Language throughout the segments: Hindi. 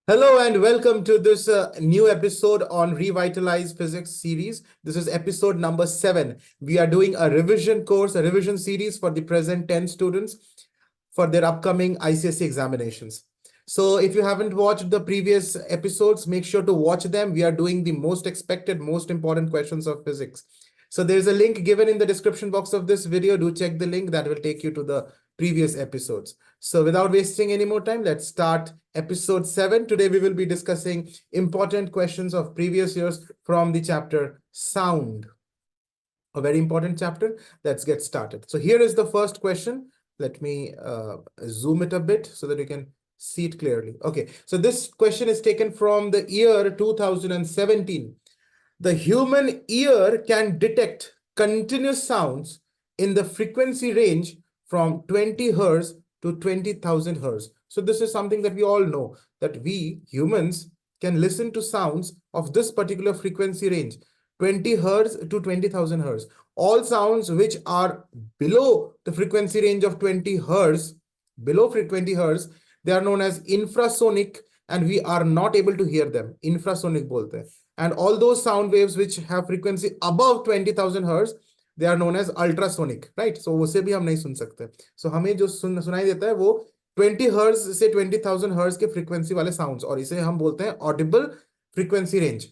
Hello and welcome to this new episode on Revitalize Physics series. This is episode number 7. We are doing a revision course, a revision series for the present 10 students for their upcoming ICSE examinations. So if you haven't watched the previous episodes, make sure to watch them. We are doing the most expected, most important questions of physics. So there's a link given in the description box of this video. Do check the link that will take you to the previous episodes. So without wasting any more time, let's start episode 7. Today we will be discussing important questions of previous years from the chapter Sound. A very important chapter. Let's get started. So here is the first question. Let me zoom it a bit so that you can see it clearly. Okay, so this question is taken from the year 2017. The human ear can detect continuous sounds in the frequency range from 20 hertz to 20,000 hertz. So this is something that we all know, that we humans can listen to sounds of this particular frequency range, 20 hertz to 20,000 hertz. All sounds which are below the frequency range of 20 hertz, below 20 hertz, they are known as infrasonic and we are not able to hear them. Infrasonic bolte hain. And all those sound waves which have frequency above 20,000 hertz, they are known as ultrasonic, right? So उसे भी हम नहीं सुन सकते. So हमें जो सुनाई देता है वो 20 hertz से 20,000 hertz के frequency वाले sounds, और इसे हम बोलते हैं audible frequency range.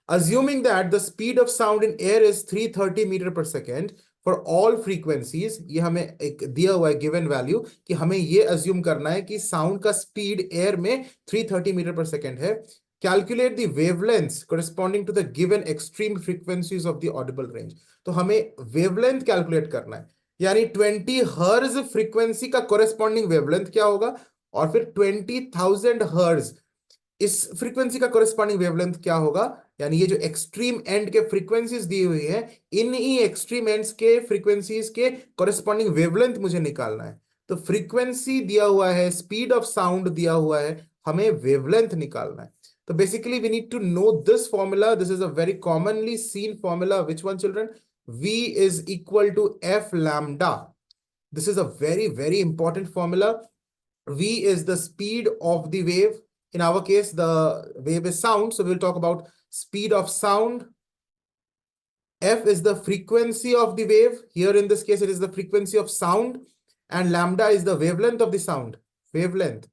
Assuming that the speed of sound in air is 330 meter per second for all frequencies, ये हमें एक दिया हुआ है given value कि हमें ये assume करना है कि sound का speed air में 330 meter per second है. Calculate the wavelengths corresponding to the given extreme frequencies of the audible range. तो हमें wavelength calculate करना है, यानी 20 हर्ज फ्रीक्वेंसी का corresponding wavelength क्या होगा, और फिर 20,000 हर्ज इस फ्रीक्वेंसी का corresponding wavelength क्या होगा. यानी ये जो एक्सट्रीम एंड के फ्रीक्वेंसीज दी हुई है, इन ही एक्सट्रीम एंड्स के फ्रीक्वेंसीज के corresponding wavelength मुझे निकालना है. तो फ्रीक्वेंसी दिया हुआ है, स्पीड ऑफ साउंड दिया हुआ है, हमें वेवलेंथ निकालना है. So basically, we need to know this formula. This is a very commonly seen formula. Which one, children? V is equal to F lambda. This is a very, very important formula. V is the speed of the wave. In our case, the wave is sound. So we'll talk about speed of sound. F is the frequency of the wave. Here in this case, it is the frequency of sound. And lambda is the wavelength of the sound. Wavelength.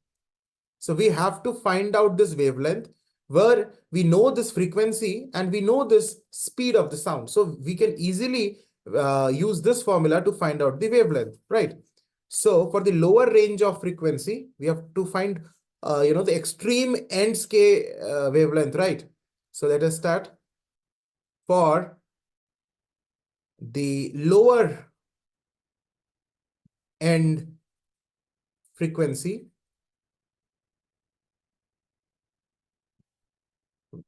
So we have to find out this wavelength, where we know this frequency and we know this speed of the sound. So we can easily use this formula to find out the wavelength, right? So for the lower range of frequency, we have to find, the extreme ends ke wavelength, right? So let us start. For the lower end frequency,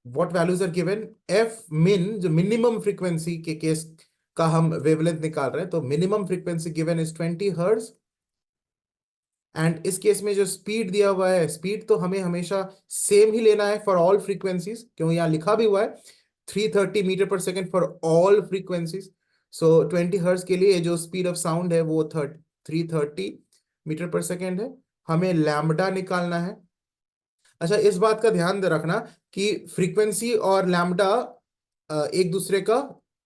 what values are given? F min, जो minimum frequency के केस का हम wavelength निकाल रहे हैं, तो minimum frequency given is 20 hertz. And इस केस में जो स्पीड दिया हुआ है, स्पीड तो हमें हमेशा सेम ही लेना है फॉर ऑल फ्रीक्वेंसीज, क्योंकि यहाँ लिखा भी हुआ है 330 metre per second for all frequencies. So 20 hertz के लिए जो स्पीड ऑफ साउंड है वो 330 मीटर पर सेकेंड है. हमें लैम्बडा निकालना है. अच्छा, इस बात का ध्यान रखना कि फ्रीक्वेंसी और लैम्बडा एक दूसरे का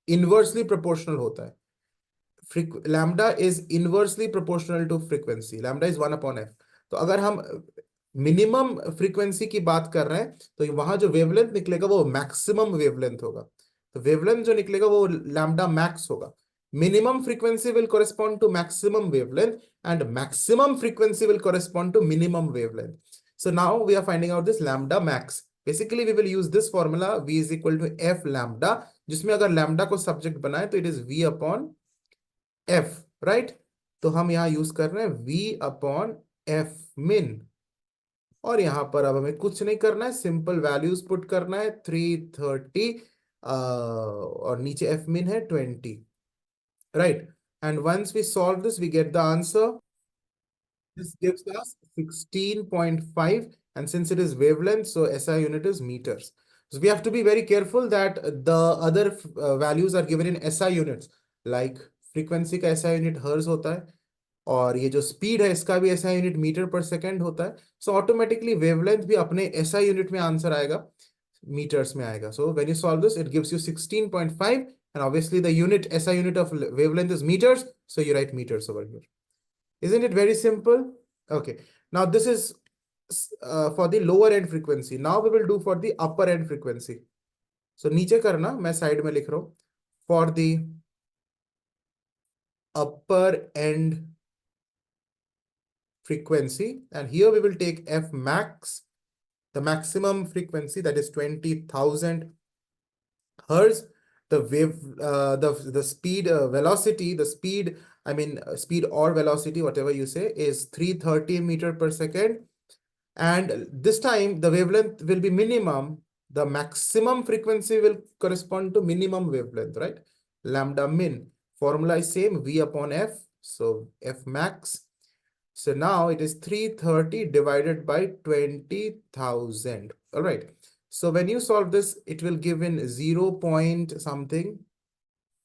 इनवर्सली प्रोपोर्शनल होता है. Lambda is inversely proportional to frequency. Lambda is 1/f. तो अगर हम मिनिमम फ्रीक्वेंसी की बात कर रहे हैं तो वहां जो वेवलेंथ निकलेगा वो मैक्सिमम वेवलेंथ होगा. तो वेवलेंथ जो निकलेगा वो लैम्बडा मैक्स होगा. Minimum frequency will correspond to maximum wavelength and maximum frequency will correspond to minimum wavelength. So now we are finding out this lambda max. Basically we will use this formula, V is equal to F lambda, जिसमें अगर lambda को सब्जेक्ट बनाए तो it is V upon F, right? तो हम यहाँ यूज कर रहे हैं V upon F min. और यहाँ पर अब हमें कुछ नहीं करना है, सिंपल वैल्यूज पुट करना है. 330 और नीचे F min है 20, right? And once we solve this, we get the answer. This gives us 16.5, and since it is wavelength, so SI unit is meters. So we have to be very careful that the other values are given in SI units, like frequency का SI unit hertz होता है, और ये जो स्पीड है इसका भी SI unit metre per second होता है. सो ऑटोमेटिकली वेवलेंथ भी अपने SI यूनिट में आंसर आएगा, meters में आएगा. So when you solve this, it gives you 16.5, and obviously the unit SI unit of wavelength is meters, so you write meters over here. Isn't it very simple? Okay. Now this is for the lower end frequency. Now we will do for the upper end frequency. So नीचे करना, मैं साइड में लिख रहा हूँ. For the upper end frequency, and here we will take F max, the maximum frequency, that is 20,000 hertz. The wave, the speed, velocity, the speed, I mean, speed or velocity, whatever you say, is 330 meter per second. And this time the wavelength will be minimum. The maximum frequency will correspond to minimum wavelength, right? Lambda min. Formula is same, V upon F. So F max. So now it is 330 divided by 20,000. All right. So when you solve this, it will give in 0 point something,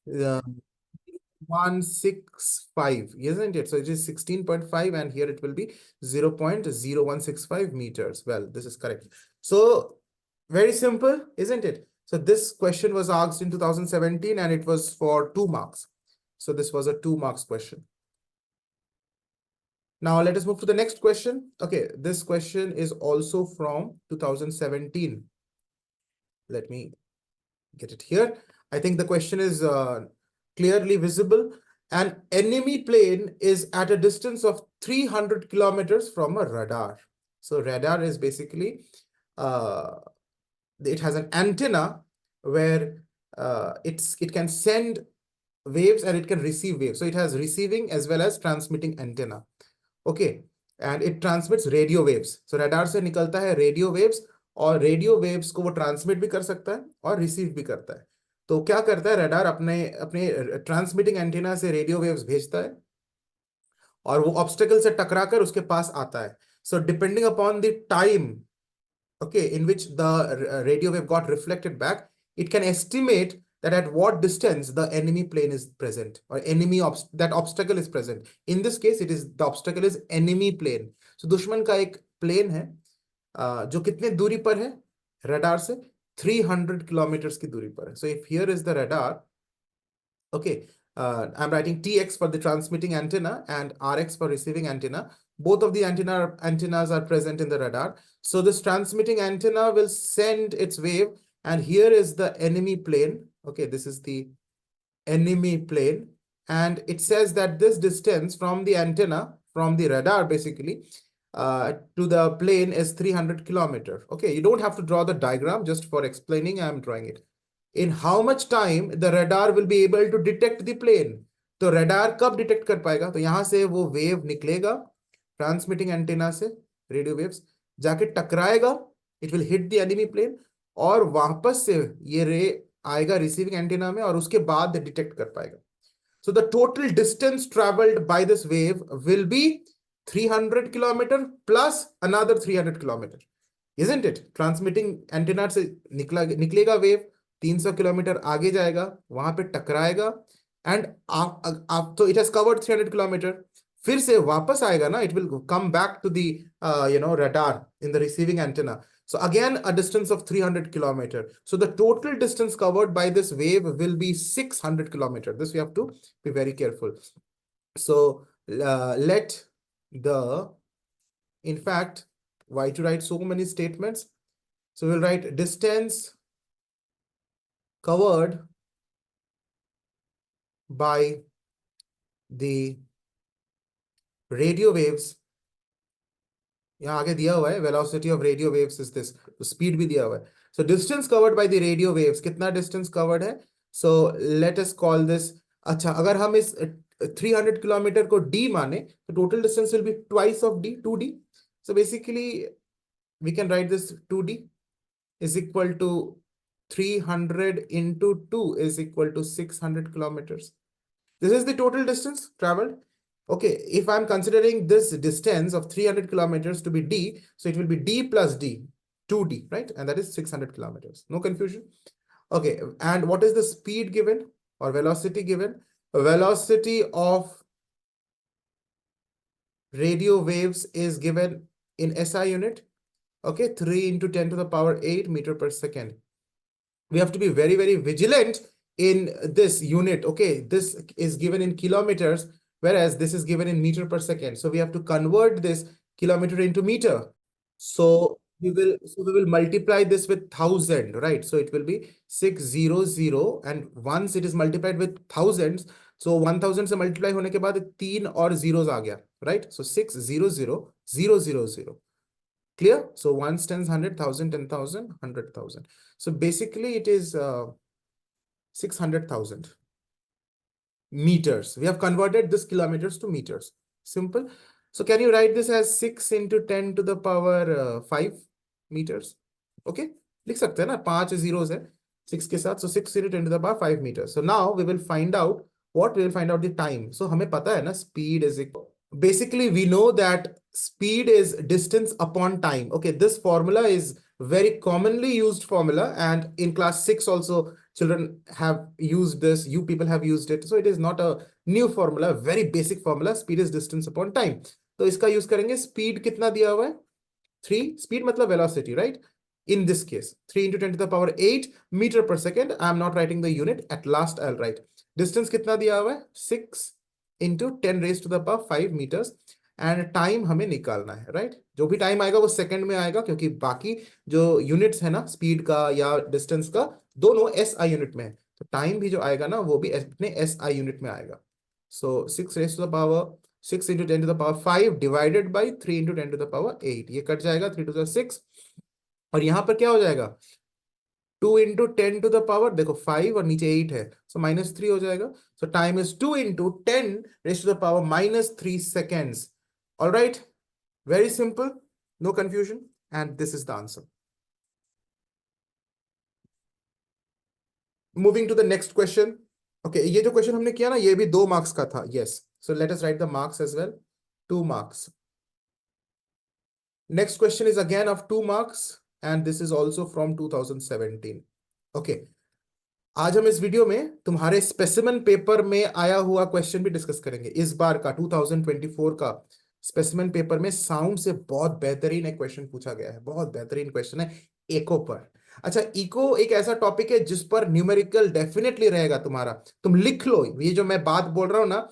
165, isn't it? So it is 16.5, and here it will be 0.0165 meters. Well, this is correct. So very simple, isn't it? So this question was asked in 2017, and it was for 2 marks. So this was a 2 marks question. Now let us move to the next question. Okay, this question is also from 2017. Let me get it here. I think the question is clearly visible. An enemy plane is at a distance of 300 kilometers from a radar. So radar is basically, it has an antenna where it can send waves and it can receive waves. So it has receiving as well as transmitting antenna. Okay, and it transmits radio waves. So radar से निकलता है radio waves, और रेडियो वेव्स को वो ट्रांसमिट भी कर सकता है और रिसीव भी करता है. तो क्या करता है रडार, अपने अपने ट्रांसमिटिंग एंटीना से रेडियो वेव्स भेजता है और वो ऑब्स्टेकल से टकरा कर उसके पास आता है. So depending upon the time, okay, in which the radio wave got reflected back, it can estimate that at what distance the enemy plane is present, or enemy that obstacle is present. In this case, it is the obstacle is enemy plane. So दुश्मन का एक प्लेन है जो कितने दूरी पर है रडार से, 300 किलोमीटर की दूरी पर है. So if here is the radar, okay, I'm writing TX for the transmitting antenna and RX for receiving antenna. Both of the antennas are present in the radar. So this transmitting antenna will send its wave, and here is the enemy plane. Okay, this is the enemy plane, and it says that this distance from the antenna, from the radar basically, to the plane is 300 kilometer. Okay, you don't have to draw the diagram, just for explaining I'm drawing it. In how much time the radar will be able to detect the plane? तो radar कब detect कर पाएगा? तो यहाँ से वो wave निकलेगा transmitting antenna से, radio waves जाके टकराएगा, it will hit the enemy plane, और वापस से ये ray आएगा receiving antenna में, और उसके बाद detect कर पाएगा. So the total distance traveled by this wave will be 300 kilometer plus another 300 kilometer, isn't it? Transmitting antenna से निकलेगा wave, 300 किलोमीटर आगे जाएगा, वहां पे टकराएगा, एंड आप तो इट हैज कवर्ड 300 किलोमीटर, फिर से वापस आएगा ना, it will come back to the radar in the receiving antenna. So again a distance of 300 kilometer. So the total distance covered by this wave will be 600 kilometer. This we have to be very careful. So let the, in fact, why to write so many statements? So we'll write distance covered by the radio waves. यहाँ आगे दिया हुआ है velocity of radio waves is this, तो speed भी दिया हुआ है. So distance covered by the radio waves, कितना distance covered है? So let us call this, अच्छा अगर हम इस 300 किलोमीटर को d माने, तो total distance will be twice of d, 2d. So basically we can write this 2d is equal to 300 into 2 is equal to 600 kilometers. This is the total distance traveled. Okay, if I'm considering this distance of 300 kilometers to be d, so it will be d plus d, 2d, right? And that is 600 kilometers. No confusion. Okay, and what is the speed given or velocity given? Velocity of radio waves is given in SI unit. Okay, 3 into 10 to the power 8 meter per second. We have to be very, very vigilant in this unit. Okay, this is given in kilometers, whereas this is given in meter per second. So we have to convert this kilometer into meter. So we will multiply this with 1000, right? So it will be 600, and once it is multiplied with thousands, so 1000 से multiply होने के बाद 3 और zeros आ गया, right? So 600000. Clear? So ones, tens, 100, 1000, 10,000, 100,000. So basically it is 600,000 meters. We have converted this kilometers to meters. Simple. So can you write this as 6 into 10 to the power 5 meters? Okay, लिख सकते हैं ना, 5 zeros है 6 के साथ. So 6 into 10 to the power 5 meters. So now we will find out what? We will find out the time. So हमें पता है ना, speed is equal. Basically we know that speed is distance upon time. Okay, this formula is very commonly used formula, and in class 6 also children have used this, you people have used it. So it is not a new formula, very basic formula. Speed is distance upon time. तो इसका यूज करेंगे. स्पीड कितना दिया हुआ है? 3. स्पीड मतलब velocity, right? In this case 3 into 10 to the power 8 meter per second. I am not writing the unit. At last I'll write. Distance कितना दिया हुआ है? 6 into 10 raised to the power 5 meters. And time हमें निकालना है, राइट? जो भी टाइम आएगा वो सेकंड में आएगा, क्योंकि बाकी जो यूनिट्स है ना, स्पीड का या डिस्टेंस का, दोनों SI यूनिट में है. तो टाइम भी जो आएगा ना, वो भी अपने SI यूनिट में आएगा. सो 6 raised to the power 6 into 10 to the power 5 divided by 3 into 10 to the power 8. ये कट जाएगा, 3 to the 6. और यहां पर क्या हो जाएगा? 2 into 10 to the power, देखो 5 और नीचे 8 है, so -3 हो जाएगा. So time is 2 into 10 raised to the power -3 seconds. All right, very simple, no confusion, and this is the answer. Moving to the next question. Okay, ये जो क्वेश्चन हमने किया ना, ये भी 2 मार्क्स का था. Yes, so let us write the marks as well. 2 marks. Next question is again of 2 marks, and this is also from 2017. Okay, आज हम इस वीडियो में तुम्हारे स्पेसिमेन पेपर में आया हुआ क्वेश्चन भी डिस्कस करेंगे. इस बार का 2024 का स्पेसिमेन पेपर में साउंड से बहुत बेहतरीन एक क्वेश्चन पूछा गया है. बहुत बेहतरीन क्वेश्चन है इको पर. अच्छा, इको एक ऐसा टॉपिक है जिस पर न्यूमेरिकल डेफिनेटली रहेगा तुम्हारा. तुम लिख लो, ये जो मैं बात बोल रहा हूं ना,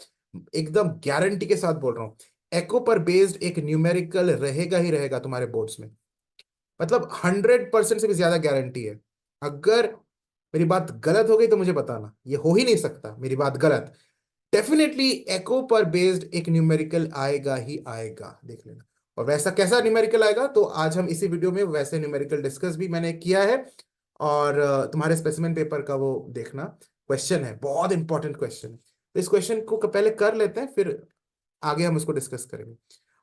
एकदम गारंटी के साथ बोल रहा हूं. एको पर बेस्ड एक न्यूमेरिकल रहेगा ही रहेगा तुम्हारे बोर्ड्स में. मतलब 100% से भी ज्यादा गारंटी है. अगर मेरी बात गलत हो गई तो मुझे बताना, ये हो ही नहीं सकता मेरी बात गलत. डेफिनेटली एको पर बेस्ड एक न्यूमेरिकल आएगा ही आएगा, देख लेना. और वैसा कैसा न्यूमेरिकल आएगा, तो आज हम इसी वीडियो में वैसे न्यूमेरिकल डिस्कस भी मैंने किया है. और तुम्हारे स्पेसिमेन पेपर का वो देखना, क्वेश्चन है, बहुत इंपॉर्टेंट क्वेश्चन है. तो इस क्वेश्चन को पहले कर लेते हैं, फिर आगे हम उसको डिस्कस करेंगे.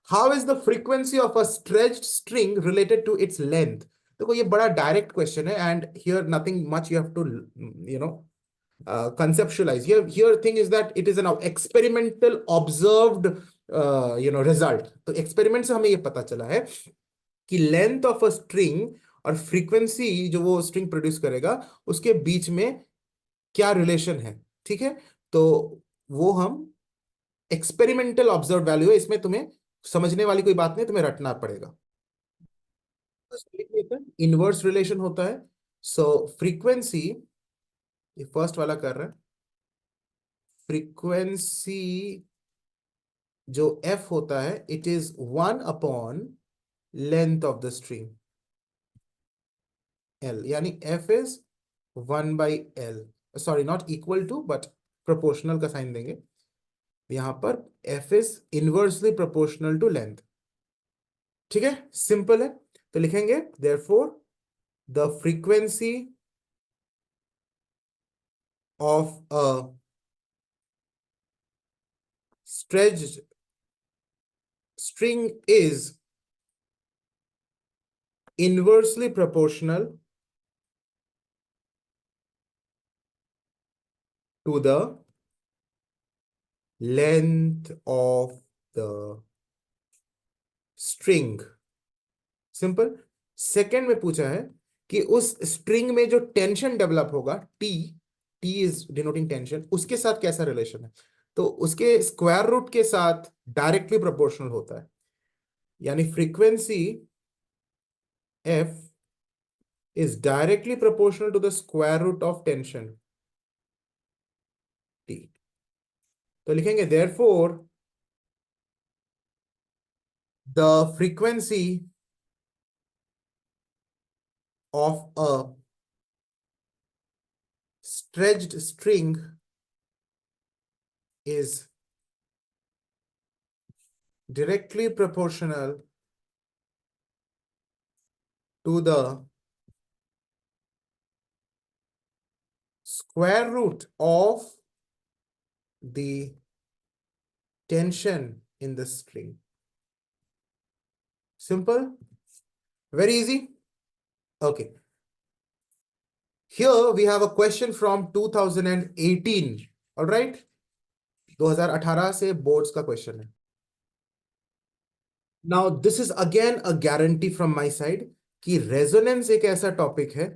How is the frequency of a stretched string related to its length? देखो ये बड़ा डायरेक्ट क्वेश्चन है, and here nothing much you have to conceptualize. Here thing is that it is an experimental observed result. तो एक्सपेरिमेंट से हमें ये पता चला है कि लेंथ ऑफ अ स्ट्रिंग और फ्रीक्वेंसी जो वो स्ट्रिंग प्रोड्यूस करेगा, उसके बीच में क्या रिलेशन है. ठीक है, तो वो हम एक्सपेरिमेंटल ऑब्जर्व वैल्यू है, इसमें तुम्हें समझने वाली कोई बात नहीं, तुम्हें रटना पड़ेगा. इनवर्स रिलेशन होता है. सो फ्रीक्वेंसी, ये फर्स्ट वाला कर रहा है, फ्रीक्वेंसी जो f होता है, it is 1 upon length of the string l, यानी f is 1 by l. Sorry, not equal to, but proportional का साइन देंगे यहां पर. f is inversely proportional to length. ठीक है, सिंपल है. तो लिखेंगे therefore the frequency of a stretched string is inversely proportional to the length of the string. Simple. Second में पूछा है कि उस स्ट्रिंग में जो टेंशन डेवलप होगा, टी इज डिनोटिंग टेंशन, उसके साथ कैसा रिलेशन है. तो उसके स्क्वायर रूट के साथ डायरेक्टली प्रोपोर्शनल होता है, यानी frequency F is directly proportional to the square root of tension T. तो लिखेंगे therefore the frequency of a stretched string is directly proportional to the square root of the tension in the string. Simple, very easy. Okay. Here we have a question from 2018. All right. 2018 से बोर्ड्स का क्वेश्चन है. Now this is again a guarantee from my side कि रेजोनेंस एक ऐसा टॉपिक है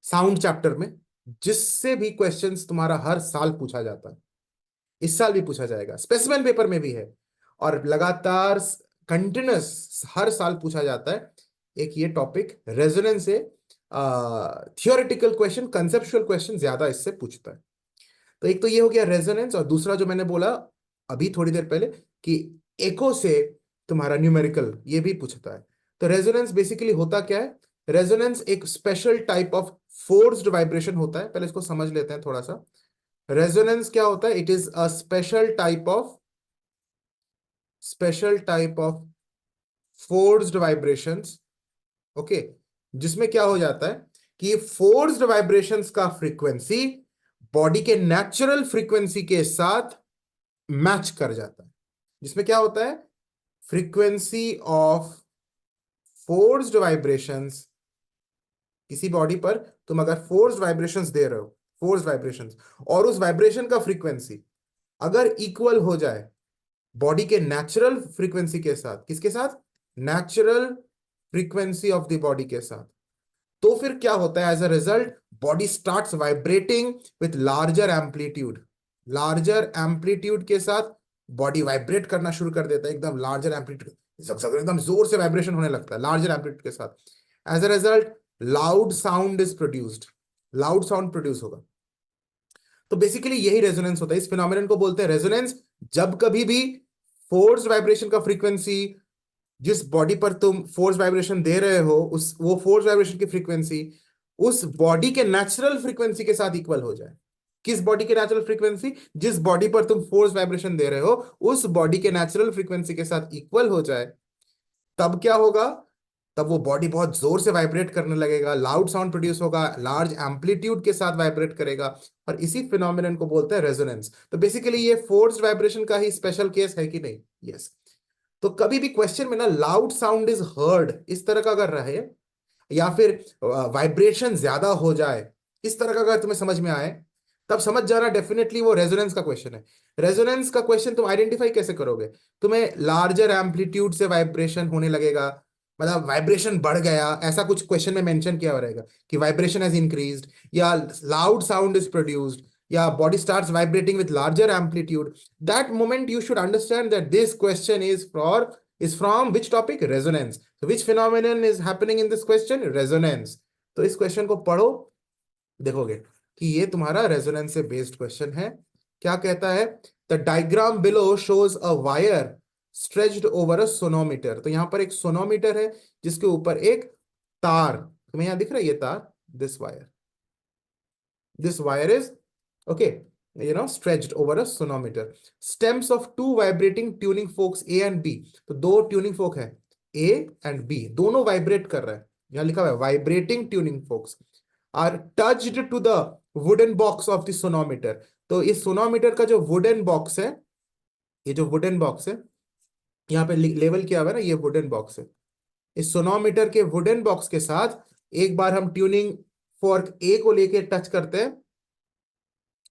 साउंड चैप्टर में जिससे भी क्वेश्चंस तुम्हारा हर साल पूछा जाता है. इस साल भी पूछा जाएगा, स्पेसिमेन पेपर में भी है, और लगातार कंटिन्यूस हर साल पूछा जाता है. एक ये टॉपिक रेजोनेंस से थियोरेटिकल क्वेश्चन, कंसेप्चुअल क्वेश्चन ज्यादा इससे पूछता है. तो एक तो ये हो गया रेजोनेंस, और दूसरा जो मैंने बोला अभी थोड़ी देर पहले कि एको से तुम्हारा न्यूमेरिकल ये भी पूछता है. तो रेजोनेंस बेसिकली होता क्या है? रेजोनेंस एक special type of forced vibration होता है. पहले इसको समझ लेते हैं थोड़ा सा. रेजोनेंस क्या होता है? It is a special type of forced vibrations. Okay, जिसमें क्या हो जाता है कि फोर्स्ड वाइब्रेशंस का फ्रीक्वेंसी बॉडी के नेचुरल फ्रीक्वेंसी के साथ मैच कर जाता है. जिसमें क्या होता है? फ्रीक्वेंसी ऑफ फोर्स्ड वाइब्रेशंस, किसी बॉडी पर तुम अगर फोर्स्ड वाइब्रेशंस दे रहे हो, फोर्स्ड वाइब्रेशंस, और उस वाइब्रेशन का फ्रीक्वेंसी अगर इक्वल हो जाए बॉडी के नेचुरल फ्रीक्वेंसी के साथ, किसके साथ? Natural frequency of the body के साथ, तो फिर क्या होता है? As a result body starts vibrating with larger amplitude. Larger amplitude के साथ बॉडी वाइब्रेट करना शुरू कर देता है, एकदम लार्जर एम्पलीट्यूड, एकदम जोर से वाइब्रेशन होने लगता है लार्जर एम्पलीट्यूड के साथ. As a result loud sound is produced, loud sound produce होगा. तो बेसिकली यही रेजोनेंस होता है. इस फिनोमिनन को बोलते हैं रेजोनेंस. जब कभी भी फोर्स वाइब्रेशन का फ्रीक्वेंसी, जिस बॉडी पर तुम फोर्स वाइब्रेशन दे रहे हो, उस वो फोर्स वाइब्रेशन की फ्रीक्वेंसी उस बॉडी के नेचुरल फ्रीक्वेंसी के साथ इक्वल हो जाए. किस बॉडी के नेचुरल फ्रीक्वेंसी? जिस बॉडी पर तुम फोर्स वाइब्रेशन दे रहे हो उस बॉडी के नेचुरल फ्रीक्वेंसी के साथ इक्वल हो जाए, तब क्या होगा? तब वो बॉडी बहुत जोर से वाइब्रेट करने लगेगा, लाउड साउंड प्रोड्यूस होगा, लार्ज एम्पलीट्यूड के साथ वाइब्रेट करेगा, और इसी फिनोमिनन को बोलते हैं रेजोनेंस. तो बेसिकली ये फोर्स्ड वाइब्रेशन का ही स्पेशल केस है कि नहीं? यस. तो कभी भी क्वेश्चन में ना लाउड साउंड इज हर्ड इस तरह का अगर रहे, या फिर वाइब्रेशन ज्यादा हो जाए, इस तरह का अगर तुम्हें समझ में आए, तब समझ जाना डेफिनेटली वो रेजोनेंस का क्वेश्चन है. रेजोनेंस का क्वेश्चन तुम आइडेंटिफाई कैसे करोगे? तुम्हें लार्जर एम्पलीट्यूड से वाइब्रेशन होने लगेगा, मतलब वाइब्रेशन बढ़ गया, ऐसा कुछ क्वेश्चन में मेंशन किया रहेगा कि वाइब्रेशन हैज इंक्रीज्ड, या लाउड साउंड इज प्रोड्यूस्ड, या body starts vibrating with larger amplitude. That moment you should understand that this question is from which topic? Resonance. So which phenomenon is happening in this question? Resonance. तो इस क्वेश्चन को पढ़ो, देखोगे कि ये तुम्हारा रेजोनेंस से बेस्ड क्वेश्चन है. क्या कहता है? The diagram below shows a wire stretched over a sonometer. तो यहां पर एक सोनोमीटर है जिसके ऊपर एक तार, तुम्हें यहां दिख रहा है ये तार, this wire is okay, stretched over a sonometer. Stems of two vibrating tuning forks A and B. तो दो ट्यूनिंग फोक है A and B, दोनों वाइब्रेट कर रहा है. यहां लिखा हुआ है vibrating tuning forks are touched to the wooden box of the sonometer. तो इस सोनोमीटर का जो वुडन बॉक्स है, ये जो वुडन बॉक्स है यहाँ पे लेवल किया हुआ है ना, ये वुडन बॉक्स है. इस सोनोमीटर के वुडन बॉक्स के साथ एक बार हम ट्यूनिंग फोर्क ए को लेके टच करते हैं,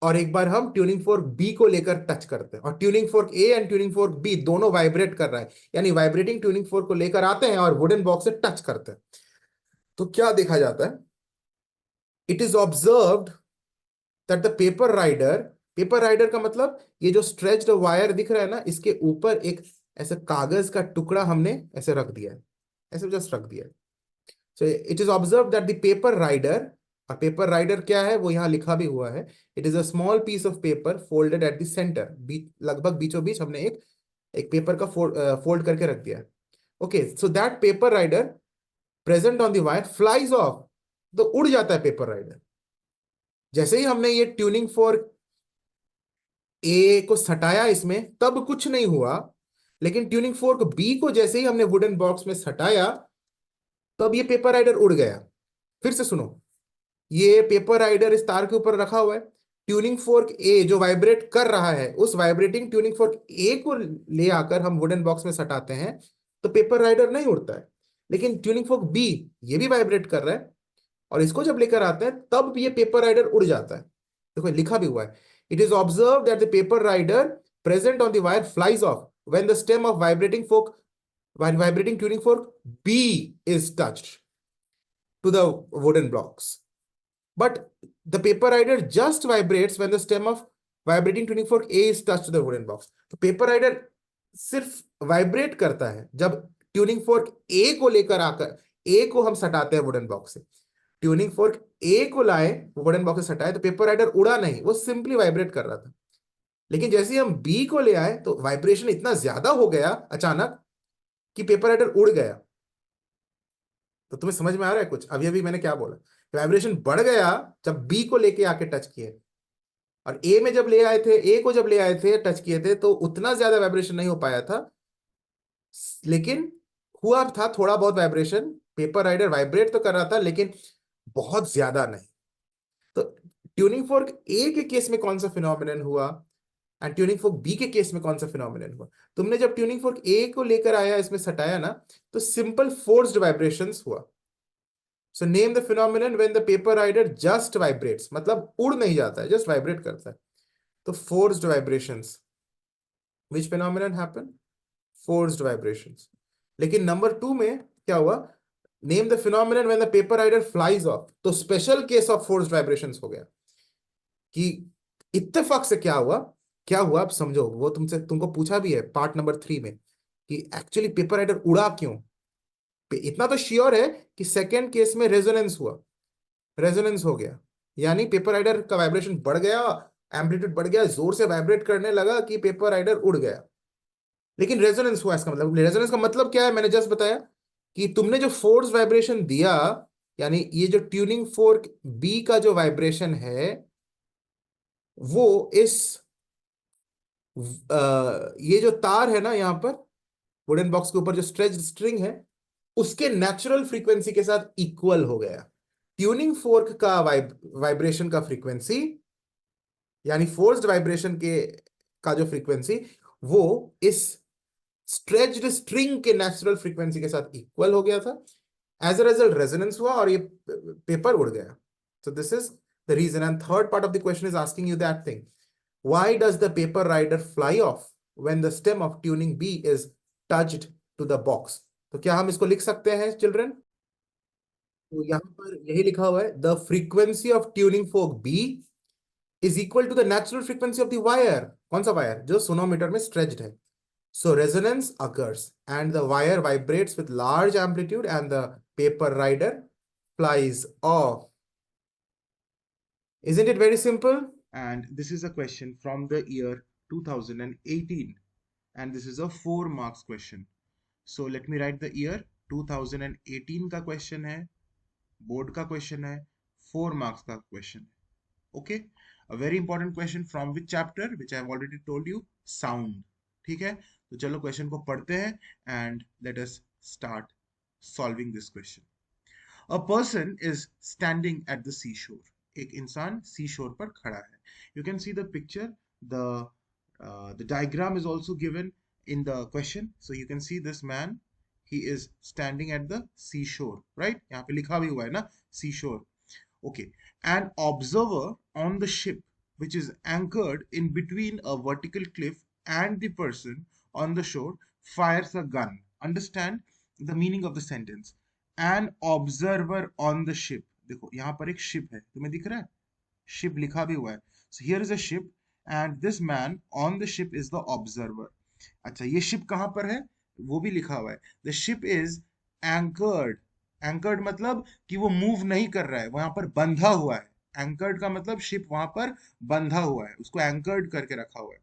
और एक बार हम ट्यूनिंग फोर्क बी को लेकर टच करते हैं, और tuning fork A and tuning fork B दोनों वाइब्रेट कर रहा है, यानी वाइब्रेटिंग ट्यूनिंग फोर्क को लेकर आते हैं और वुडन बॉक्स से टच करते हैं. तो क्या देखा जाता है? It is observed that the paper rider paper rider का मतलब ये जो स्ट्रेच्ड वायर दिख रहा है ना, इसके ऊपर एक ऐसा कागज का टुकड़ा हमने ऐसे रख दिया है, ऐसे जस्ट रख दिया है। So it is observe that the paper rider, और पेपर राइडर क्या है वो यहाँ लिखा भी हुआ है, it is a small piece of paper folded at the centre, लगभग बीचों बीच हमने एक एक पेपर का फोल्ड करके रख दिया है। Okay, so that paper rider present on the wire flies off, तो उड़ जाता है पेपर राइडर। जैसे ही हमने ये ट्यूनिंग फोर्क ए को सटाया इसमें, तब कुछ नहीं हुआ, लेकिन ट्यूनिंग फोर्क बी को जैसे ही हमने वुडन बॉक्स में सटाया, तब ये पेपर राइडर उड़ गया। फिर से सुनो, ये पेपर राइडर इस तार के ऊपर रखा हुआ है, ट्यूनिंग फोर्क ए जो वाइब्रेट कर रहा है, उस वाइब्रेटिंग ट्यूनिंग फोर्क ए को ले आकर हम वुडन बॉक्स में सटाते हैं, तो पेपर राइडर नहीं उड़ता है। लेकिन ट्यूनिंग फोर्क बी ये भी वाइब्रेट कर रहा है, और इसको जब लेकर आते हैं तब ये पेपर राइडर उड़ जाता है। देखो लिखा भी हुआ है, it is observe that the paper rider present on the wire flies off when the stem of vibrating fork vibrating tuning fork B is touched to the wooden blocks. But the paper rider just vibrates when the stem of vibrating tuning fork A is touched to the wooden box. तो पेपर राइडर सिर्फ वाइब्रेट करता है जब ट्यूनिंग फोर्क ए को लेकर आकर, ए को हम सटाते हैं वुडन बॉक्स से, ट्यूनिंग फोर्क ए को लाए वुडन बॉक्स से सटाए, तो पेपर राइडर उड़ा नहीं, वो सिंपली वाइब्रेट कर रहा था। लेकिन जैसे ही हम बी को ले आए तो वाइब्रेशन इतना ज्यादा हो गया अचानक कि पेपर राइडर उड़ गया। तो तुम्हें समझ में आ रहा है कुछ? अभी अभी मैंने क्या बोला, वाइब्रेशन बढ़ गया जब बी को लेके आके टच किए, और ए में जब ले आए थे, ए को जब ले आए थे टच किए थे, तो उतना ज्यादा वाइब्रेशन नहीं हो पाया था, लेकिन हुआ था थोड़ा बहुत वाइब्रेशन। पेपर राइडर वाइब्रेट तो कर रहा था, लेकिन बहुत ज्यादा नहीं। तो ट्यूनिंग फोर्क ए के केस में कौन सा फिनोमिनन हुआ, एंड ट्यूनिंग फोर्क बी के केस में कौन सा फिनोमिनन हुआ? तुमने जब ट्यूनिंग फोर्क ए को लेकर आया, इसमें सटाया ना, तो सिंपल फोर्स्ड वाइब्रेशंस हुआ। So name the phenomenon when the paper rider just vibrates, मतलब उड़ नहीं जाता है, जस्ट वाइब्रेट करता है, तो forced vibrations. Which phenomenon happen? Forced vibrations. लेकिन नंबर 2 में क्या हुआ? Name the phenomenon when the paper rider flies off, तो special case of forced vibrations हो गया। कि इत्तेफाक से क्या हुआ, क्या हुआ आप समझो, वो तुमको पूछा भी है पार्ट नंबर 3 में, कि एक्चुअली पेपर राइडर उड़ा क्यों। इतना तो श्योर है कि सेकेंड केस में रेजोनेंस हुआ, रेजोनेंस हो गया, यानी पेपर राइडर का वाइब्रेशन बढ़ गया, एम्पलीट्यूड बढ़ गया, जोर से वाइब्रेट करने लगा कि पेपर राइडर उड़ गया। लेकिन रेजोनेंस हुआ, इसका मतलब, रेजोनेंस का मतलब क्या है, मैंने जस्ट बताया कि तुमने जो फोर्स वाइब्रेशन दिया, यानी ये जो ट्यूनिंग फोर्क बी का जो वाइब्रेशन है, वो इस ये जो तार है ना यहाँ पर वुडन बॉक्स के ऊपर जो स्ट्रेच स्ट्रिंग है, उसके नेचुरल फ्रीक्वेंसी के साथ इक्वल हो गया। ट्यूनिंग फोर्क का वाइब्रेशन का फ्रीक्वेंसी, यानी फोर्स्ड वाइब्रेशन के का जो फ्रीक्वेंसी, वो इस स्ट्रेच्ड स्ट्रिंग के नेचुरल फ्रीक्वेंसी के साथ इक्वल हो गया था। एज अ रिजल्ट रेजोनेंस हुआ और ये पेपर उड़ गया। So this is the reason. And third part of the question is asking you that thing. Why does the paper rider fly off when the stem of tuning B is touched to the box? तो क्या हम इसको लिख सकते हैं चिल्ड्रन? तो यहाँ पर यही लिखा हुआ है, the frequency of tuning fork B is equal to the natural frequency of the wire. कौन सा वायर? जो सोनोमीटर में स्ट्रेच्ड है। So resonance occurs and the wire vibrates with large amplitude and the paper rider flies off. Isn't it very simple? And this is a question from the year 2018, and this is a 4 marks question. So let me write the year 2018 का question है, board का question है, 4 marks का question है. Okay, a very important question from which chapter, which I have already told you, sound. ठीक है, तो चलो question को पढ़ते हैं and let us start solving this question. A person is standing at the seashore. एक इंसान seashore पर खड़ा है. You can see the picture. The diagram is also given in the question. So you can see this man. He is standing at the seashore, right? यहाँ पे लिखा भी हुआ है ना, seashore. Okay. An observer on the ship, which is anchored in between a vertical cliff and the person on the shore, fires a gun. Understand the meaning of the sentence. An observer on the ship. देखो यहाँ पर एक ship है, तुम्हें दिख रहा है? Ship लिखा भी हुआ है. So here is a ship and this man on the ship is the observer. अच्छा, ये शिप कहाँ पर है वो भी लिखा हुआ है. The ship is anchored. Anchored मतलब कि वो मूव नहीं कर रहा है, वहां पर बंधा हुआ है. एंकर्ड का मतलब शिप वहां पर बंधा हुआ है, उसको एंकर्ड करके रखा हुआ है.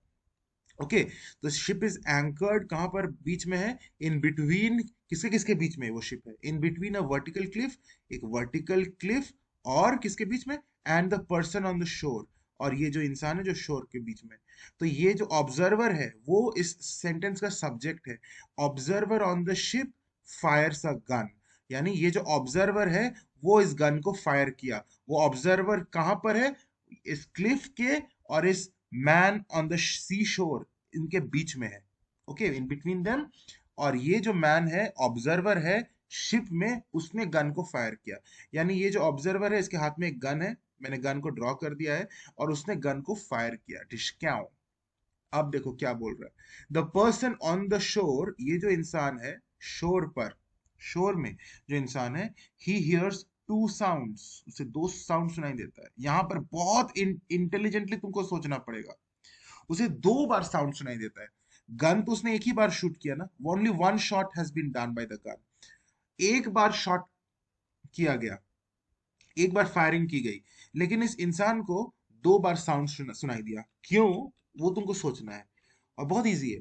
ओके, तो शिप इज एंकर्ड कहां पर बीच में है? In between. किसके किसके बीच में वो शिप है? In between a vertical Cliff, एक वर्टिकल क्लिफ, और किसके बीच में? And the person on the शोर, और ये जो इंसान है जो शोर के बीच में. तो ये जो ऑब्जर्वर है वो इस सेंटेंस का सब्जेक्ट है. Observer on the ship Fyers a gun, यानी ये जो ऑब्जर्वर है वो इस गन को फायर किया. वो ऑब्जर्वर कहां पर है? इस क्लिफ के और इस मैन ऑन द सी शोर, इनके बीच में है. Okay, in between them. और ये जो मैन है, ऑब्जर्वर है शिप में, उसने गन को फायर किया. यानी ये जो ऑब्जर्वर है इसके हाथ में एक गन है, मैंने गन को ड्रॉ कर दिया है, और उसने गन को फायर किया. डिशक्याओ. अब देखो क्या बोल रहा है. द पर्सन ऑन द शोर, ये जो इंसान है शोर पर, शोर में जो इंसान है, ही हियर्स टू साउंड्स, उसे दो साउंड सुनाई देता है. यहां पर बहुत इंटेलिजेंटली तुमको सोचना पड़ेगा. उसे दो बार साउंड सुनाई देता है. गन तो उसने एक ही बार शूट किया ना, only one shot has been done by the gun. एक बार शॉट किया गया, एक बार फायरिंग की गई, लेकिन इस इंसान को दो बार साउंड सुनाई दिया. क्यों? वो तुमको सोचना है, और बहुत इजी है.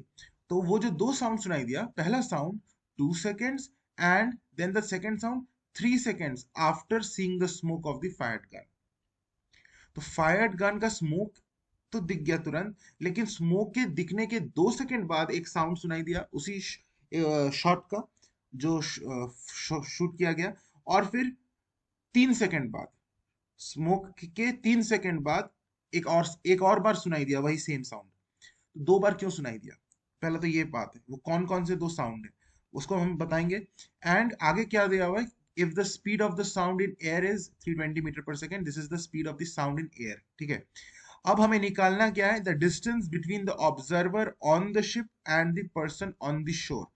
तो वो जो दो साउंड सुनाई दिया, पहला sound 2 seconds, and then the second sound 3 seconds after seeing the smoke of the fired gun. तो फायर्ड गन का स्मोक तो दिख गया तुरंत, लेकिन स्मोक के दिखने के 2 सेकंड बाद एक साउंड सुनाई दिया उसी शॉट का जो शूट किया गया. और फिर 3 सेकंड बाद, स्मोक के 3 सेकंड बाद एक और बार सुनाई दिया वही सेम साउंड. दो बार क्यों सुनाई दिया? पहला तो ये बात है, वो कौन कौन से दो साउंड है उसको हम बताएंगे. एंड आगे क्या दिया हुआ है? If the speed of the sound in air is 320 metre per second, this is the speed of the sound in air. ठीक है. अब हमें निकालना क्या है? The distance between the observer on the ship and the person on the shore.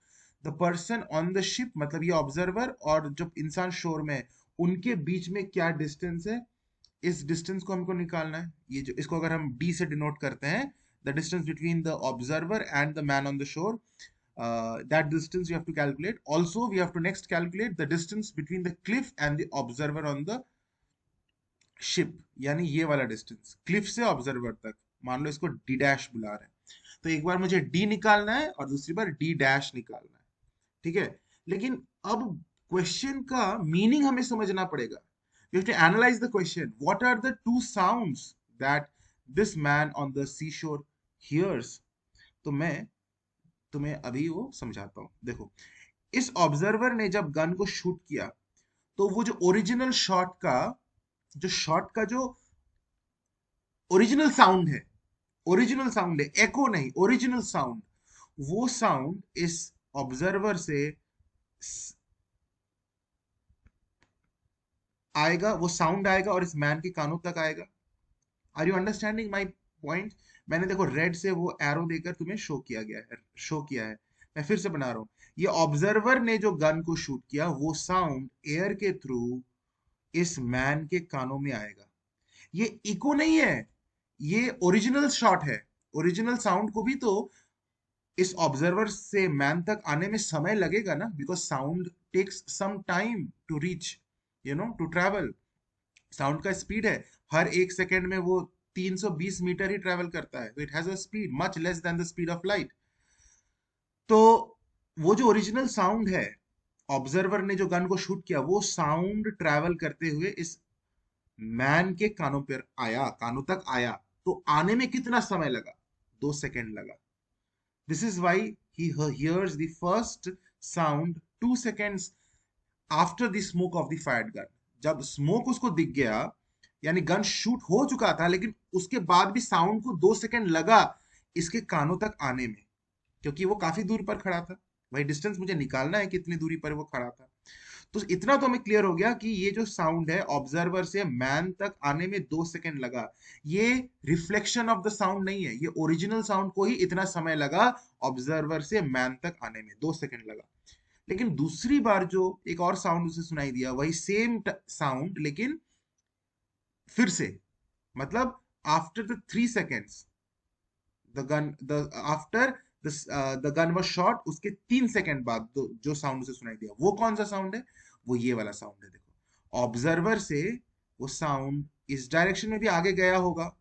The person on the ship मतलब ये ऑब्जर्वर, और जो इंसान शोर में है उनके बीच में क्या डिस्टेंस है, इस डिस्टेंस को हमको निकालना है. ये जो, इसको अगर हम डी से डिनोट करते हैं, the distance between the observer and the man on the शोर, that distance you have to calculate. Also we have to next calculate the distance between the cliff and the observer on the ship, यानी ये वाला डिस्टेंस क्लिफ से ऑब्जर्वर तक. मान लो इसको डी डैश बुला रहे हैं, तो एक बार मुझे डी निकालना है और दूसरी बार डी डैश निकालना है. ठीक है. लेकिन अब क्वेश्चन का मीनिंग हमें समझना पड़ेगा. You have to analyze the question. What are the two sounds that this man on the seashore hears? तो मैं तुम्हें अभी वो समझाता हूं. देखो, इस ऑब्जर्वर ने जब गन को शूट किया, तो वो जो जो ओरिजिनल साउंड है, एको नहीं, ओरिजिनल साउंड, वो साउंड इस ऑब्जर्वर से आएगा, वो साउंड आएगा और इस मैन के कानों तक आएगा. Are you understanding my point? मैंने देखो रेड से वो एरो देकर तुम्हें शो किया है. मैं फिर से बना रहा हूं. ये ऑब्जर्वर ने जो गन को शूट किया, वो साउंड एयर के थ्रू इस मैन के कानों में आएगा. ये इको नहीं है, ये ओरिजिनल शॉट है. ओरिजिनल साउंड को भी तो इस ऑब्जर्वर से मैन तक आने में समय लगेगा ना, because sound takes some time to reach, to travel. Sound का स्पीड है, हर 1 सेकेंड में वो 320 मीटर ही ट्रैवल करता है. तो it has a speed much less than the speed of light. तो वो जो ओरिजिनल साउंड है, ऑब्जर्वर ने जो गन को शूट किया, वो साउंड ट्रैवल करते हुए इस मैन के कानों पर आया, कानों तक आया. तो आने में कितना समय लगा? 2 सेकेंड लगा. This is why he hears the first sound 2 seconds after the smoke of the fired gun. जब स्मोक उसको दिख गया, यानी गन शूट हो चुका था, लेकिन उसके बाद भी साउंड को 2 सेकेंड लगा इसके कानों तक आने में, क्योंकि वो काफी दूर पर खड़ा था. वही डिस्टेंस मुझे निकालना है, कितनी दूरी पर वो खड़ा था. तो इतना तो हमें क्लियर हो गया कि ये जो साउंड है, ऑब्जर्वर से मैन तक आने में 2 सेकेंड लगा. ये रिफ्लेक्शन ऑफ द साउंड नहीं है, ये ओरिजिनल साउंड को ही इतना समय लगा ऑब्जर्वर से मैन तक आने में, 2 सेकेंड लगा. लेकिन दूसरी बार जो एक और साउंड उसे सुनाई दिया, वही सेम साउंड, लेकिन फिर से, मतलब after the 3 seconds after the gun was shot, उसके 3 सेकंड बाद जो साउंड उसे सुनाई दिया वो कौन सा साउंड है? वो ये वाला साउंड है। देखो, ऑब्जर्वर से वो साउंड इस डायरेक्शन में भी आगे गया होगा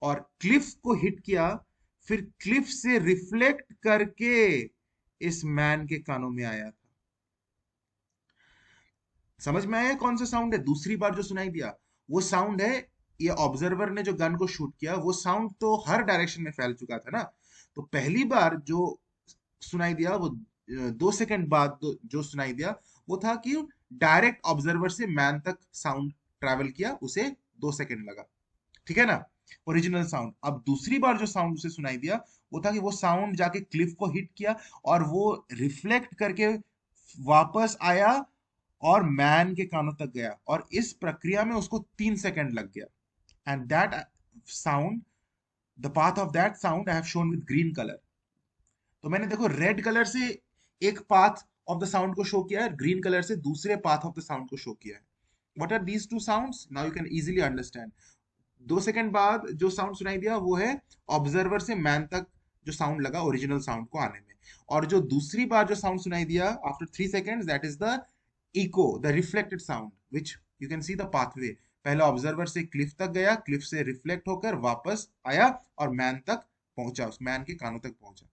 और क्लिफ को हिट किया, फिर क्लिफ से रिफ्लेक्ट करके इस मैन के कानों में आया था। समझ में आया कौन सा साउंड है? दूसरी बार जो सुनाई दिया वो साउंड है, ये ऑब्जर्वर ने जो गन को शूट किया वो साउंड तो हर डायरेक्शन में फैल चुका था ना। तो पहली बार जो सुनाई दिया वो 2 सेकंड बाद जो सुनाई दिया वो था कि डायरेक्ट ऑब्जर्वर से मैन तक साउंड ट्रैवल किया, उसे 2 सेकंड लगा। ठीक है ना, ओरिजिनल साउंड। अब दूसरी बार जो साउंड उसे सुनाई दिया वो था कि वो साउंड जाके क्लिफ को हिट किया और वो रिफ्लेक्ट करके वापस आया और मैन के कानों तक गया, और इस प्रक्रिया में उसको 3 सेकंड लग गया। And that sound, the path of that sound I have shown with green colour. तो मैंने देखो रेड कलर से एक पाथ ऑफ द साउंड को शो किया है, ग्रीन कलर से दूसरे पाथ ऑफ द साउंड को शो किया है। What are these two sounds? Now you can easily understand. 2 second बाद जो साउंड सुनाई दिया वो है ऑब्जर्वर से मैन तक जो साउंड लगा ओरिजिनल साउंड को आने में, और जो दूसरी बार जो साउंड सुनाई दिया after 3 seconds, that is the echo, the reflected sound, which you can see the pathway. पहले ऑब्जर्वर से क्लिफ तक गया, क्लिफ से रिफ्लेक्ट होकर वापस आया और मैन तक पहुंचा, उस मैन के कानों तक पहुंचा।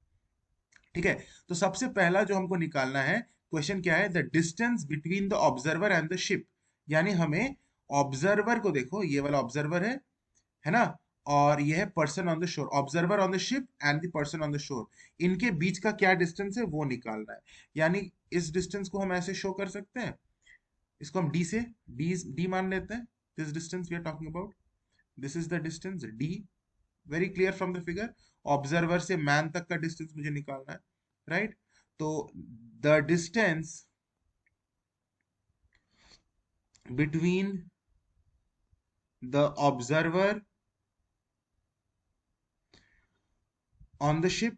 ठीक है, तो सबसे पहला जो हमको निकालना है क्वेश्चन क्या है? The distance between the observer and the ship. यानी हमें ऑब्जर्वर को, देखो ये वाला ऑब्जर्वर है ना, और ये है पर्सन ऑन द शोर। Observer on the ship and the person on the शोर, इनके बीच का क्या डिस्टेंस है वो निकालना है। यानी इस डिस्टेंस को हम ऐसे शो कर सकते हैं, इसको हम डी से डी मान लेते हैं। This distance we are talking about, this is the distance D, very clear from the figure. Observer से मैन तक का डिस्टेंस मुझे निकालना है, राइट? तो the distance between the observer on the ship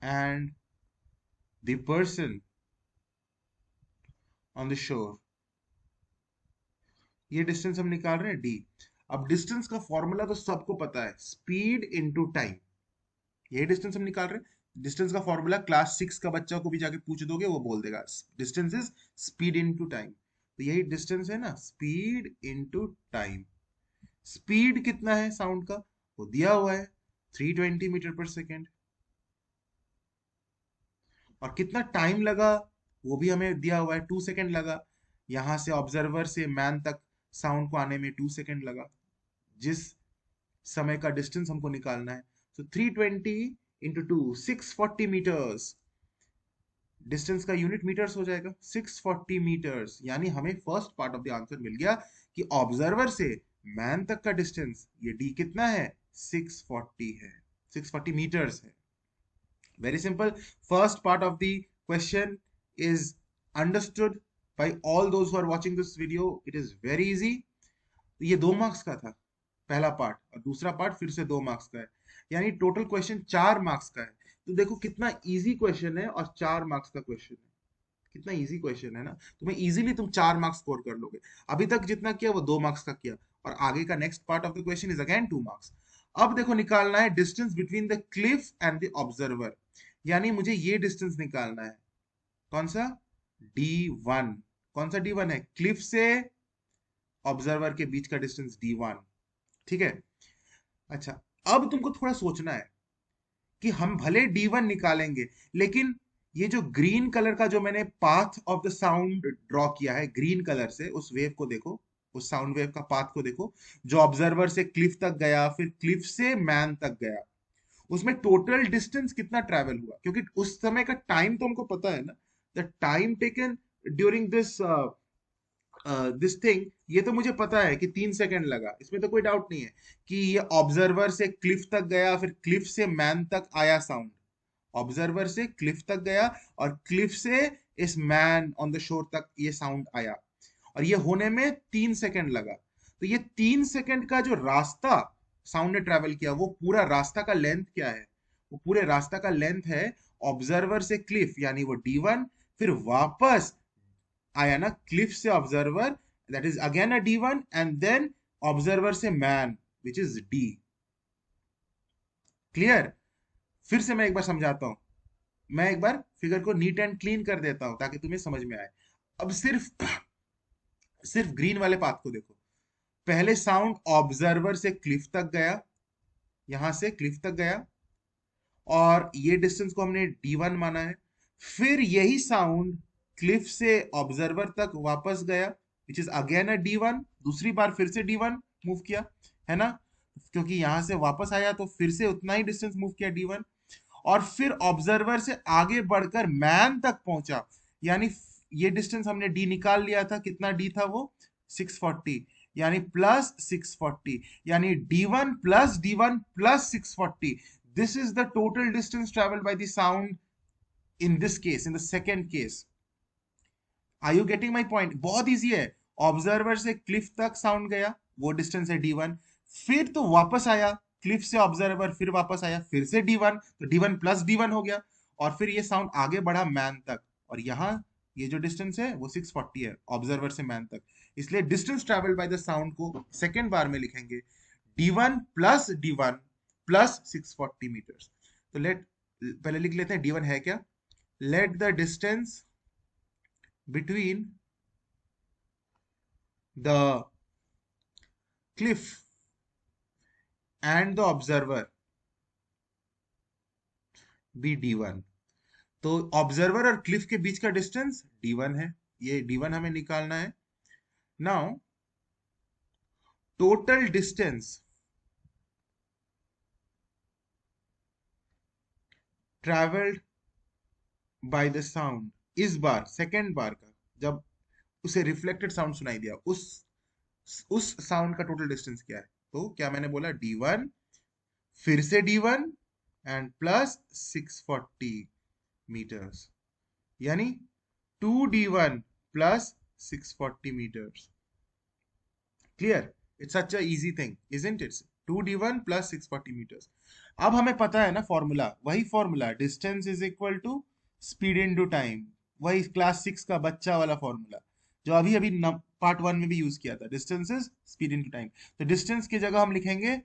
and the person on the shore, ये डिस्टेंस हम निकाल रहे हैं डी। अब डिस्टेंस का फॉर्मूला तो सबको पता है, स्पीड इनटू टाइम। ये डिस्टेंस हम निकाल रहे हैं। डिस्टेंस का फॉर्मूला क्लास 6 का बच्चा को भी जाके पूछ दोगे, वो बोल देगा distance is speed into time. तो यही डिस्टेंस है ना, स्पीड इनटू टाइम। स्पीड कितना है साउंड का वो दिया हुआ है 320 मीटर पर सेकेंड, और कितना टाइम लगा वो भी हमें दिया हुआ है, 2 सेकंड लगा। यहां से ऑब्जर्वर से मैन तक साउंड को आने में 2 सेकंड लगा, जिस समय का डिस्टेंस हमको निकालना है। तो 320 इंटू 2, 640 मीटर्स। डिस्टेंस का यूनिट मीटर्स हो जाएगा, 640 मीटर्स। यानी हमें first part of the answer मिल गया कि ऑब्जर्वर से मैन तक का डिस्टेंस ये डी कितना है, 640 है, 640 मीटर्स है। Very simple. First part of the question is understood by all those who are watching this video. It is very easy. तो ये 2 मार्क्स का था पहला पार्ट, और दूसरा पार्ट फिर से 2 मार्क्स का है। यानी टोटल क्वेश्चन 4 मार्क्स का है। तो देखो कितना इजी क्वेश्चन है और 4 मार्क्स का क्वेश्चन है। कितना इजी क्वेश्चन है ना, तुम्हें इजीली तुम 4 मार्क्स स्कोर कर लोगे। अभी तक जितना किया वो 2 मार्क्स का किया, और आगे का next part of the question is again 2 marks. अब देखो निकालना है distance between the cliff and the observer. यानी मुझे ये डिस्टेंस निकालना है, कौन सा, D1। कौन सा D1 है? क्लिफ से ऑब्जर्वर के बीच का डिस्टेंस D1। ठीक है, अच्छा अब तुमको थोड़ा सोचना है कि हम भले D1 निकालेंगे, लेकिन ये जो ग्रीन कलर का जो मैंने path of the sound draw किया है ग्रीन कलर से, उस वेव को देखो, उस साउंड वेव का पाथ को देखो, जो ऑब्जर्वर से क्लिफ तक गया, फिर क्लिफ से मैन तक गया। उसमें टोटल डिस्टेंस कितना ट्रैवल हुआ? क्योंकि उस समय का टाइम तो हमको पता है ना, the time taken during this thing, ये तो मुझे पता है कि 3 सेकंड लगा, इसमें तो कोई डाउट नहीं है कि ये ऑब्जर्वर से क्लिफ तक गया, फिर क्लिफ से मैन तक आया साउंड। ऑब्जर्वर से क्लिफ तक गया और क्लिफ से इस मैन ऑन द शोर तक ये साउंड आया, और ये होने में 3 सेकंड लगा। तो ये 3 सेकंड का जो रास्ता साउंड ने ट्रेवल किया, वो पूरा रास्ता का लेंथ क्या है? वो पूरे रास्ता का लेंथ है ऑब्जर्वर से क्लिफ, यानी वो D1, फिर वापस आया ना क्लिफ से observer, that is again a D1, and then observer से man, which is D। Clear? फिर से मैं एक बार समझाता हूँ, मैं एक बार फिगर को नीट एंड क्लीन कर देता हूं ताकि तुम्हें समझ में आए। अब सिर्फ सिर्फ ग्रीन वाले पाथ को देखो। पहले साउंड ऑब्जर्वर से क्लिफ तक गया, यहां से क्लिफ तक गया, और ये डिस्टेंस को हमने D1 माना है। फिर यही साउंड क्लिफ से ऑब्जर्वर तक वापस गया, which is again a D1, दूसरी बार फिर से D1 मूव किया, है ना? क्योंकि यहां से वापस आया तो फिर से उतना ही डिस्टेंस मूव किया D1, और फिर ऑब्जर्वर से आगे बढ़कर मैन तक पहुंचा। यानी ये डिस्टेंस हमने डी निकाल लिया था, कितना डी था वो? 640, यानी प्लस 640, यानी D1 plus 640, this is the total distance traveled by the sound in this case, in the second case. Are you getting my point? बहुत इजी है। ऑब्जर्वर से क्लिफ तक साउंड गया, वो डिस्टेंस है D1, फिर तो वापस आया क्लिफ से ऑब्जर्वर, फिर वापस आया, फिर से D1, तो D1 प्लस D1 हो गया, और फिर ये साउंड आगे बढ़ा मैन तक, और यहाँ ये जो डिस्टेंस है वो 640 है ऑब्जर्वर से मैन तक। इसलिए distance travelled by the sound को सेकेंड बार में लिखेंगे D1 प्लस 640 मीटर्स। तो लेट पहले लिख लेते हैं D1 है क्या। Late the distance between the cliff and the observer be D1। तो ऑब्जर्वर और क्लिफ के बीच का डिस्टेंस D1 है, ये D1 हमें निकालना है। Now total distance travelled by the sound, इस बार सेकेंड बार का, जब उसे रिफ्लेक्टेड साउंड सुनाई दिया, उस साउंड का टोटल डिस्टेंस क्या है? तो क्या मैंने बोला? D1, फिर से D1 एंड प्लस 640 मीटर्स, यानी 2D1 plus 640 meters. Clear? It's such a easy thing, isn't it? 2D1 plus 640 meters. अब हमें पता है ना फॉर्मूला, वही formula, distance is equal to speed into time, वही क्लास 6 का बच्चा वाला फॉर्मूला जो अभी अभी पार्ट 1 में भी यूज किया था, distance is speed into time. तो डिस्टेंस की जगह हम लिखेंगे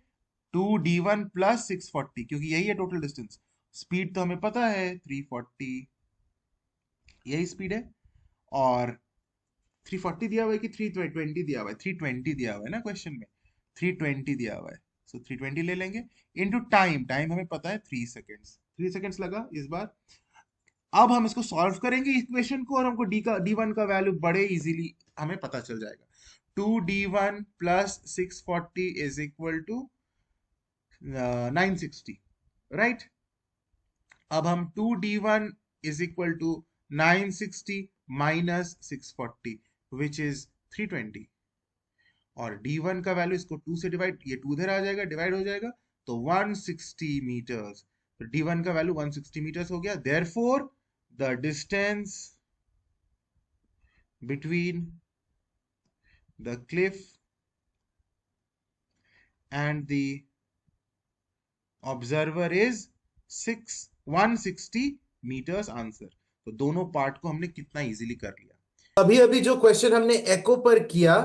2D1 प्लस 640, क्योंकि यही है टोटल डिस्टेंस। स्पीड तो हमें पता है 340, यही स्पीड है, और 340 दिया हुआ है कि 320 दिया हुआ है? 320 दिया हुआ है ना क्वेश्चन में, 320 दिया हुआ है, सो 320 ले लेंगे इनटू टाइम। टाइम हमें पता है 3 सेकेंड्स, 3 सेकेंड्स लगा इस बार। अब हम इसको सॉल्व करेंगे इक्वेशन को, और हमको D1 का वैल्यू बड़े इजीली हमें पता चल जाएगा। 2D1 plus 640 is equal to 960, right? अब हम 2D1 is equal to 960 minus 640 which is 320, और D1 का वैल्यू, इसको 2 से डिवाइड, ये 2 इधर आ जाएगा, डिवाइड हो जाएगा, तो 160 मीटर्स। तो D1 का वैल्यू 160 मीटर्स हो गया। Therefore the distance between the cliff and the observer is 160 metres answer. तो दोनों पार्ट को हमने कितना इजीली कर लिया। अभी अभी जो क्वेश्चन हमने एको पर किया,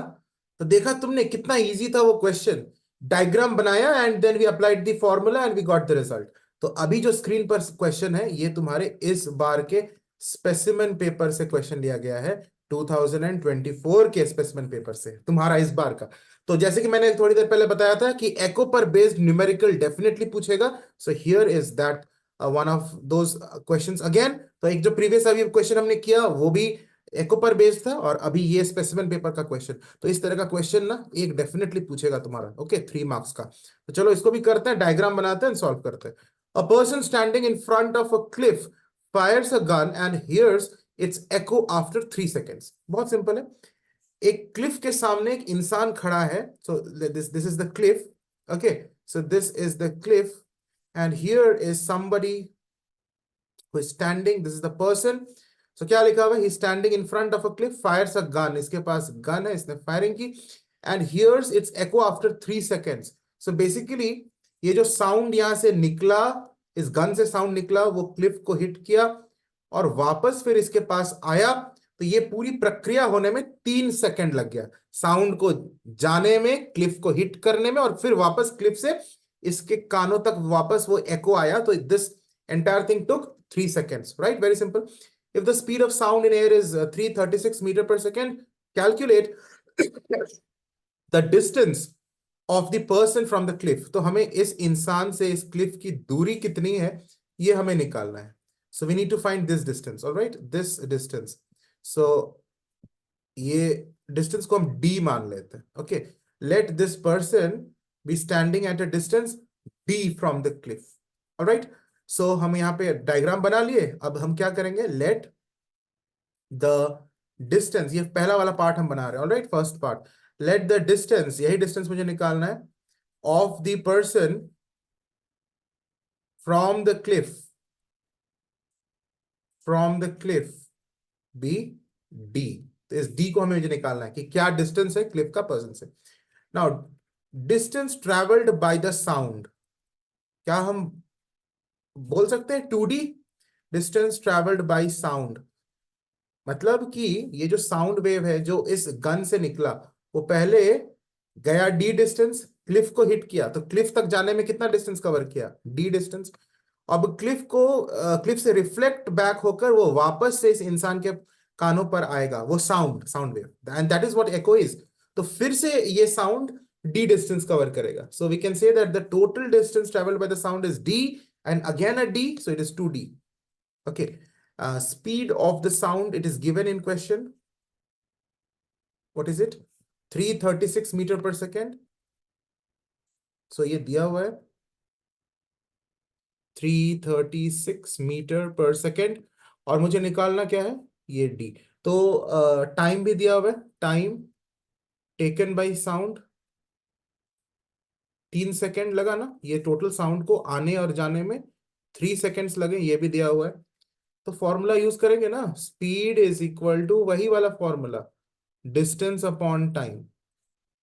तो देखा तुमने कितना इजी था वो क्वेश्चन। डायग्राम बनाया and then we applied the formula and we got the result. तो अभी जो स्क्रीन पर क्वेश्चन है, ये तुम्हारे इस बार के स्पेसिमेन पेपर से क्वेश्चन लिया गया है, 2024 के स्पेसिमेन पेपर से, तुम्हारा इस बार का। तो जैसे कि मैंने थोड़ी देर पहले बताया था कि एको पर बेस्ड न्यूमेरिकल डेफिनेटली पूछेगा, so here is that one of those questions again. तो एक जो प्रीवियस अभी क्वेश्चन हमने किया वो भी एको पर बेस्ड था, और अभी ये स्पेसिमेन पेपर का क्वेश्चन। तो इस तरह का क्वेश्चन ना एक डेफिनेटली पूछेगा तुम्हारा, ओके, 3 मार्क्स का। तो चलो इसको भी करते हैं, डायग्राम बनाते हैं, सॉल्व करते हैं। A person standing in front of a cliff fires a gun and hears its echo after 3 seconds. बहुत सिंपल है। एक क्लिफ के सामने एक इंसान खड़ा है, so this is the cliff, okay, so this is the cliff and here is somebody who is standing, this is the person। so क्या लिखा हुआ है? he is standing in front of a cliff, fires a gun, इसके पास गन है, इसने फायरिंग की, and hears its echo after 3 seconds। so basically ये जो साउंड यहां से निकला, इस गन से साउंड निकला, वो क्लिफ को हिट किया और वापस फिर इसके पास आया। तो ये पूरी प्रक्रिया होने में 3 सेकंड लग गया, साउंड को जाने में, क्लिफ को हिट करने में, और फिर वापस क्लिफ से इसके कानों तक वापस वो एको आया, तो this entire thing took 3 seconds, right? Very simple. If the speed of sound in air is 336 meter per second, calculate the distance of the person from the cliff. तो हमें इस इंसान से इस क्लिफ की दूरी कितनी है ये हमें निकालना है. So we need to find this distance, all right? This distance. So ये डिस्टेंस को हम d मान लेते हैं. Okay, let this person be standing at a distance d from the cliff. Alright, so हम यहाँ पे डायग्राम बना लिए. अब हम क्या करेंगे, लेट द डिस्टेंस, ये पहला वाला पार्ट हम बना रहे हैं. Alright, first part, let the distance, यही डिस्टेंस मुझे निकालना है, of the person from the cliff, from the cliff be d. तो इस d को हमें मुझे निकालना है कि क्या डिस्टेंस है क्लिफ का पर्सन से. Now distance travelled by the sound, क्या हम बोल सकते हैं 2d? Distance travelled by sound मतलब कि ये जो साउंड वेव है जो इस गन से निकला, वो पहले गया d डिस्टेंस, क्लिफ को हिट किया, तो क्लिफ तक जाने में कितना डिस्टेंस कवर किया, d डिस्टेंस. अब क्लिफ से रिफ्लेक्ट बैक होकर वो वापस से इस इंसान के कानों पर आएगा, वो sound wave, and that is what echo is. तो फिर से ये साउंड d डिस्टेंस कवर करेगा. So we can say that the total distance travelled by the sound is d and again a d, so it is 2d. Okay, speed of the sound, it is given in question. What is it? 336 meter per second. So ये दिया हुआ है 336 मीटर पर सेकेंड, और मुझे निकालना क्या है, ये d. तो टाइम भी दिया हुआ है, time taken by sound 3 second लगा ना, ये टोटल साउंड को आने और जाने में 3 सेकेंड्स लगे, ये भी दिया हुआ है. तो फॉर्मूला यूज करेंगे ना, स्पीड इज इक्वल टू वही वाला फॉर्मूला, डिस्टेंस अपॉन टाइम,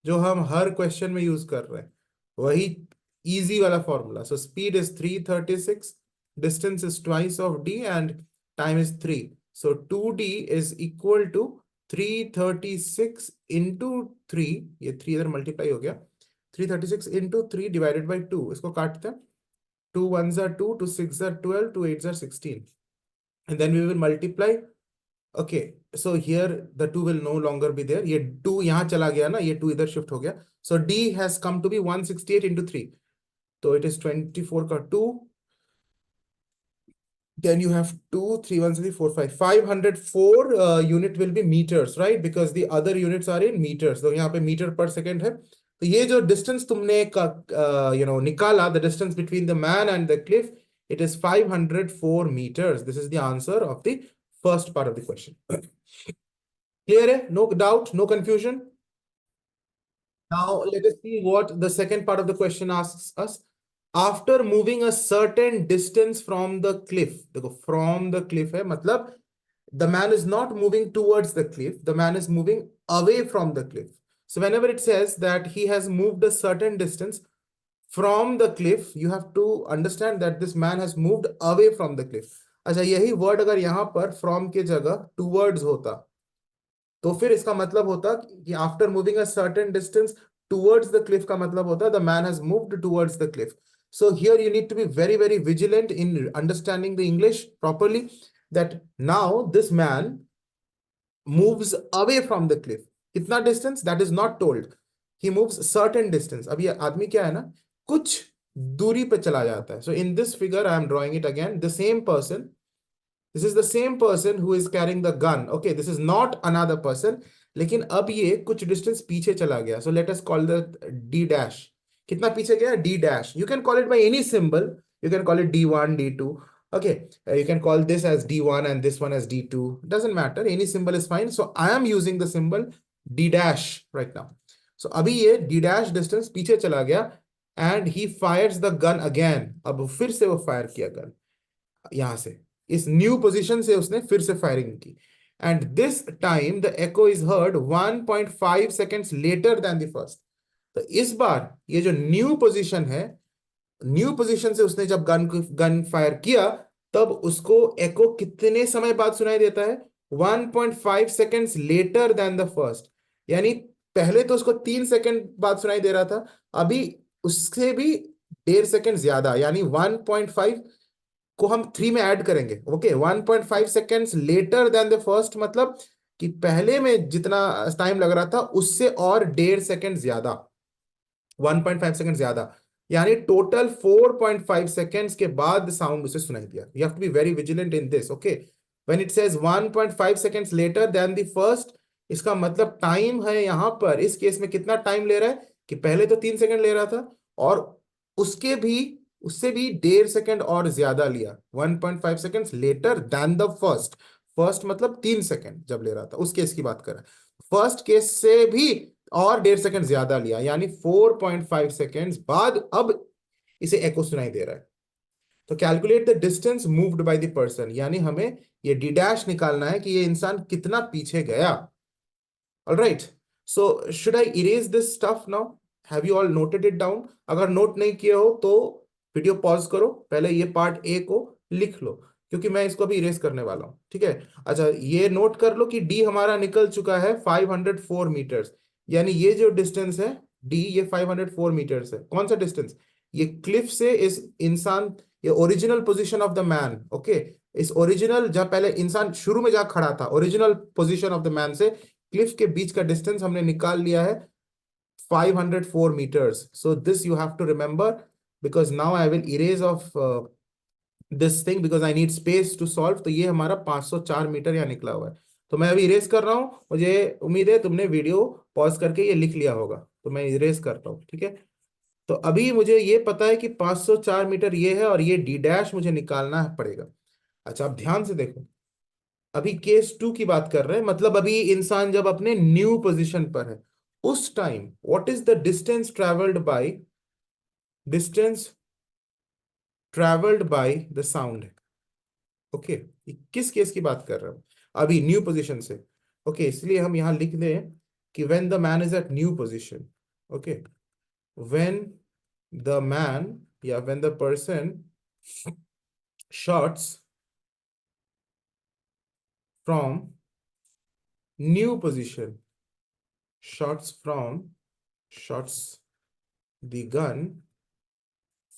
जो हम हर क्वेश्चन में यूज कर रहे हैं, वही इजी वाला formula. So speed is 336, distance is twice of d and time is 3. सो 2d is equal to 336 into 3, ये 3 इधर मल्टीप्लाई हो गया, 336 इंटू 3 डिवाइडेड बाई 2, इसको काटते हैं, 2 1s are 2, 2 6s are 12, 2 8s are 16, and then we will multiply. Okay, so here the 2 will no longer be there, ये 2 यहाँ चला गया ना, ये 2 इधर शिफ्ट हो गया. So d has come to be 168 into 3, so it is 24 का 2, then you have 2 3 1 3 4 5 504 unit will be meters, right? Because the other units are in meters, तो यहाँ पे मीटर पर सेकेंड है. तो ये जो डिस्टेंस तुमने निकाला, the distance between the man and the cliff, it is 504 meters. This is the answer of the first part of the question. Clear है? No doubt, no confusion. Now let us see what the second part of the question asks us. After moving a certain distance from the cliff, देखो from the cliff है मतलब the man is not moving towards the cliff, the man is moving away from the cliff. So whenever it says that he has moved a certain distance from the cliff, you have to understand that this man has moved away from the cliff. अच्छा, यही वर्ड अगर यहाँ पर from के जगह towards होता, तो फिर इसका मतलब होता कि after moving a certain distance towards the Cliff का मतलब होता the man has moved towards the Cliff. So here you need to be very, very vigilant in understanding the English properly, that now this man moves away from the cliff. कितना distance? That is not told. He moves certain distance. अब ये आदमी क्या है ना, कुछ दूरी पे चला जाता है. So in this figure I am drawing it again. The same person, this is the same person who is carrying the gun. Okay, this is not another person. लेकिन अब ये कुछ डिस्टेंस पीछे चला गया. So let us call the d dash. कितना पीछे गया, d dash. You can call it by any symbol. You can call it d1, d2. Okay, you can call this as d1 and this one as d2. Doesn't matter. Any symbol is fine. So I am using the symbol d dash right now. So अभी ये d dash distance पीछे चला गया and he fires the gun again. अब फिर से वो फायर किया गन, यहां से इस न्यू पोजीशन से उसने फिर से फायरिंग की. And this time the echo is heard 1.5 seconds later than the first. तो इस बार ये जो न्यू पोजीशन है, न्यू पोजीशन से उसने जब गन फायर किया, तब उसको एको कितने समय बाद सुनाई देता है, 1.5 seconds later than the first. यानी पहले तो उसको 3 सेकंड बाद सुनाई दे रहा था, अभी उससे भी 1.5 सेकंड ज्यादा, यानी 1.5 को हम 3 में ऐड करेंगे। Okay, 1.5 seconds later than the first, मतलब कि पहले में जितना टाइम लग रहा था उससे और 1.5 सेकंड ज्यादा, 1.5 सेकंड ज्यादा, यानी टोटल 4.5 सेकेंड्स के बाद साउंड उसे सुनाई दिया। You have to be very vigilant in this. Okay, when it says 1.5 seconds later than the first, इसका मतलब टाइम है यहां पर इस केस में कितना टाइम ले रहा है, कि पहले तो 3 सेकंड ले रहा था और उसके भी उससे भी 1.5 सेकंड और ज्यादा लिया, 1.5 seconds later than the first. First मतलब 3 सेकंड जब ले रहा था उस केस की बात कर रहा है, फर्स्ट केस से भी और 1.5 सेकंड ज्यादा लिया, यानी 4.5 सेकेंड्स बाद अब इसे एको सुनाई दे रहा है। तो calculate the distance moved by the person, यानी हमें ये डी डैश निकालना है कि ये इंसान कितना पीछे गया। All right, so should I erase this stuff now? Have you all noted it down? अगर नोट नहीं किए हो तो वीडियो पॉज करो, पहले ये पार्ट ए को लिख लो, क्योंकि मैं इसको अभी इरेज करने वाला हूं। ठीक है, अच्छा ये नोट कर लो कि डी हमारा निकल चुका है 504 मीटर्स, यानी ये जो डिस्टेंस है डी, ये 504 मीटर्स है। कौन सा डिस्टेंस? ये क्लिफ से इस इंसान, ये original position of the man. Okay, इस ओरिजिनल, जहां पहले इंसान शुरू में जहां खड़ा था, original position of the man से क्लिफ के बीच का डिस्टेंस हमने निकाल लिया है 504 meters. So this you have to remember, because now I will erase off this thing because I need space to solve. तो ये हमारा 504 मीटर यहाँ निकला हुआ है, तो मैं अभी इरेज कर रहा हूँ। मुझे उम्मीद है तुमने वीडियो पॉज करके ये लिख लिया होगा, तो मैं इरेज करता हूँ। ठीक है, तो अभी मुझे ये पता है कि 504 मीटर ये है और ये डी डैश मुझे निकालना पड़ेगा। अच्छा, अब ध्यान से देखो, अभी केस 2 की बात कर रहे हैं, मतलब अभी इंसान जब अपने न्यू पोजीशन पर है उस time what is the distance travelled by the sound. Okay, किस केस की बात कर रहे हो? अभी न्यू पोजीशन से। ओके, इसलिए हम यहां लिख दें कि when the man is at new position. Okay, when the man या when the person shots from new position, shots the gun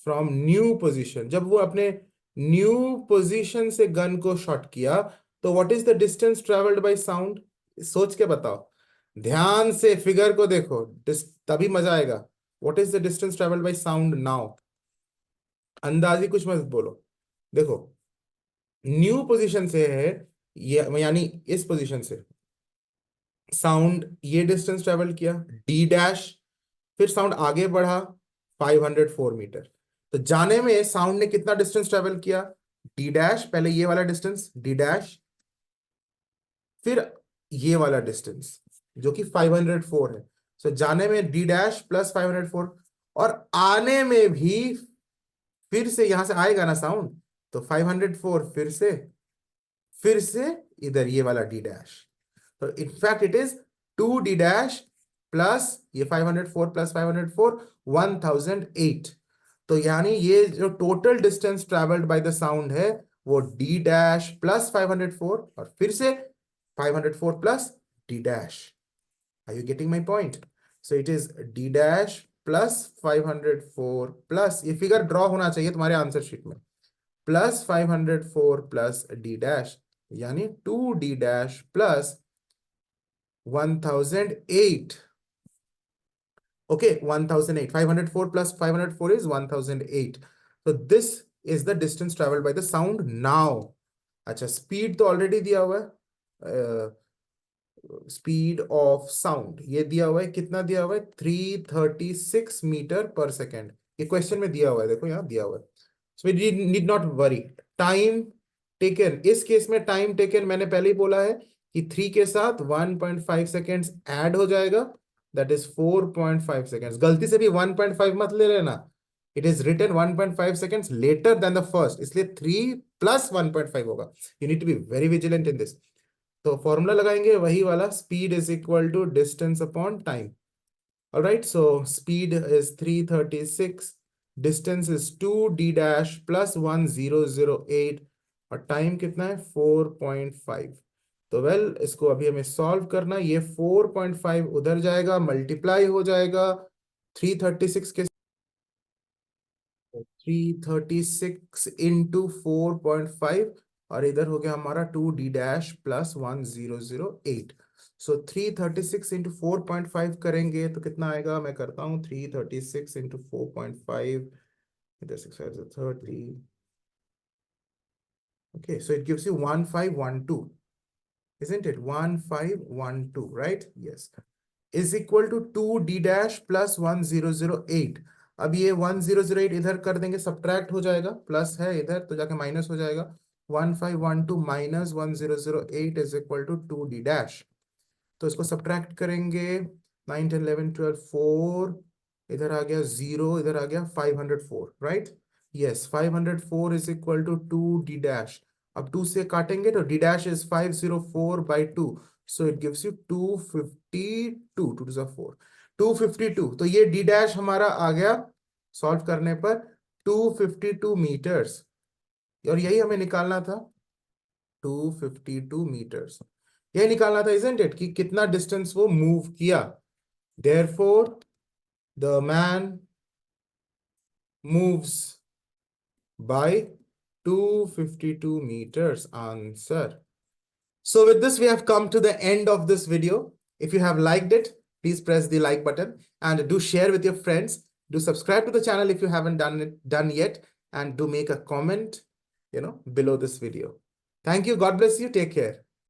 from new position, जब वो अपने न्यू पोजीशन से गन को शॉट किया, तो what is the distance travelled by sound? सोच के बताओ, ध्यान से फिगर को देखो, तभी मजा आएगा। What is the distance travelled by sound now? अंदाजी कुछ मत बोलो। देखो, न्यू पोजीशन से है ये, यानी इस पोजीशन से साउंड ये डिस्टेंस ट्रेवल किया डी डैश, फिर साउंड आगे बढ़ा 504 मीटर। तो जाने में साउंड ने कितना डिस्टेंस ट्रेवल किया? डी डैश, पहले ये वाला डिस्टेंस डी डैश, फिर ये वाला डिस्टेंस जो कि 504 है। सो जाने में डी डैश प्लस 504, और आने में भी फिर से यहां से आएगा ना साउंड, तो 504 फिर से इधर ये वाला डी डैश। तो in fact it is 2d dash plus ये 504 प्लस 504 1008। तो यानी ये जो total distance travelled by the sound है वो d डैश प्लस 504 और फिर से 504 plus d dash. Are you getting my point? So it is d dash plus 504 plus, ये फिगर ड्रॉ होना चाहिए तुम्हारे आंसर शीट में, प्लस 504 प्लस d डैश, यानी 2d dash plus 1008. Okay, 1008. 504 plus 504 is 1008. So this is the distance traveled by the sound now. अच्छा, स्पीड तो ऑलरेडी दिया हुआ है, स्पीड ऑफ साउंड ये दिया हुआ है, कितना दिया हुआ है? 336 मीटर पर सेकेंड, ये क्वेश्चन में दिया हुआ है, देखो यहाँ दिया हुआ है। So we need not worry. Time taken, इस केस में टाइम टेकन मैंने पहले ही बोला है कि 3 के साथ 1.5 सेकेंड्स ऐड हो जाएगा, दैट इज 4.5 सेकेंड्स। गलती से भी 1.5 मत ले लेना, it is written 1.5 seconds later than the first, इसलिए 3 प्लस 1.5 होगा। You need to be very vigilant in this. तो फॉर्मूला लगाएंगे वही वाला, speed is equal to distance upon time. Alright, so speed is 336, distance is 2d dash plus 1008, और टाइम कितना है? 4.5। तो वेल इसको अभी हमें सॉल्व करना, ये 4.5 उधर जाएगा, मल्टीप्लाई हो जाएगा 336 के 336 इंटू 4.5 और इधर हो गया हमारा 2d डैश प्लस 1008। सो 336 इंटू 4.5 करेंगे तो कितना आएगा, मैं करता हूँ 336 इंटू 4.5, इधर 6 5 30। Okay, so it gives you 1512, isn't it? 1512, right? Yes. Is equal to 2d dash plus 1008। अब ये 1008 इधर कर देंगे, सब्ट्रैक्ट हो जाएगा, प्लस है इधर तो जाके माइनस हो जाएगा। 1512 minus 1008 is equal to 2d dash. तो इसको सब्ट्रैक्ट करेंगे, 9 10 11 12 4, इधर आ गया 0, इधर आ गया 504, right? Yes, 504 is equal to 2d dash. अब 2 से काटेंगे तो d dash is 504 by 2, so it gives you 252, 2 two 4, 252। तो ये d डैश हमारा आ गया सॉल्व करने पर 252 मीटर्स, और यही हमें निकालना था, 252 मीटर्स। ये निकालना था, isn't it, कि कितना डिस्टेंस वो मूव किया। Therefore, the man moves by 252 meters. Answer. So with this, we have come to the end of this video. If you have liked it, please press the like button and do share with your friends. Do subscribe to the channel if you haven't done yet, and do make a comment, below this video. Thank you. God bless you. Take care.